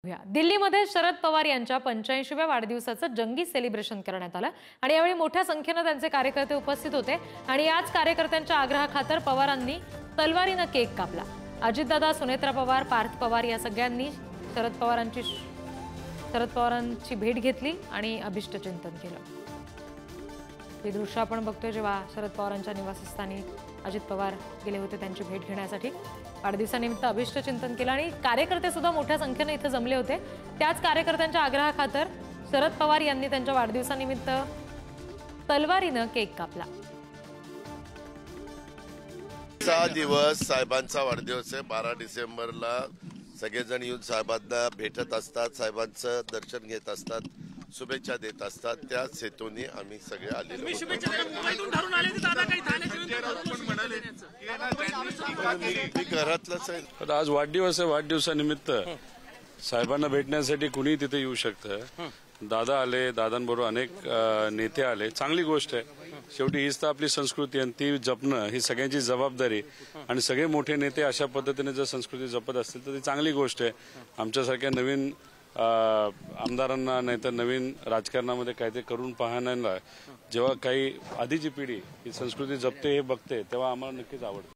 दिल्लीमध्ये शरद पवार यांच्या 85व्या वाढदिवसाचं जंगी सेलिब्रेशन करण्यात आलं आणि यावेळी मोठ्या संख्येने त्यांचे कार्यकर्ते उपस्थित होते आणि याच कार्यकर्त्यांच्या आग्रहाखातर पवारांनी तलवारीने केक कापला। अजितदादा, सुनेत्रा पवार, पार्थ पवार या सगळ्यांनी शरद पवारांची भेट घेतली आणि अभिष्टचिंतन केलं। हे दृश्य आपण बघतोय जेव्हा शरद पवारांच्या निवासस्थानी अजित पवार गेले होते त्यांची भेट घेण्यासाठी। वाढदिवसानिमित्त अभिष्टचिंतन केलं आणि कार्यकर्ते सुद्धा मोठ्या संख्येने इथे जमले होते। त्याच कार्यकर्त्यांच्या आग्रहाखातर शरद पवार यांनी त्यांच्या वाढदिवसानिमित्त तलवारीने केक कापला। दिवस साहेबांचा वाढदिवस आहे। 12 डिसेंबरला सगळेजण येऊन साहेबांना भेटत असतात, साहेबांचं दर्शन घेत असतात, शुभेच्छा देत असतात। त्याच हेतूने आम्ही सगळे आलेलो मी घरातलंच आहे। आज वाढदिवस आहे, वाढदिवसानिमित्त साहेबांना भेटण्यासाठी कुणी तिथे येऊ शकतं। दादा आले, दादांबरोबर अनेक नेते आले, चांगली गोष्ट आहे। शेवटी हीच तर आपली संस्कृती आणि ती जपणं ही सगळ्यांची जबाबदारी आणि सगळे मोठे नेते अशा पद्धतीने जर संस्कृती जपत असतील तर ती चांगली गोष्ट आहे। आमच्यासारख्या नवीन आमदारांना नाही तर नवीन राजकारणामध्ये काहीतरी करून पाहण्याला जेव्हा काही आधीची पिढी ही संस्कृती जपते हे बघते तेव्हा आम्हाला नक्कीच आवडतं।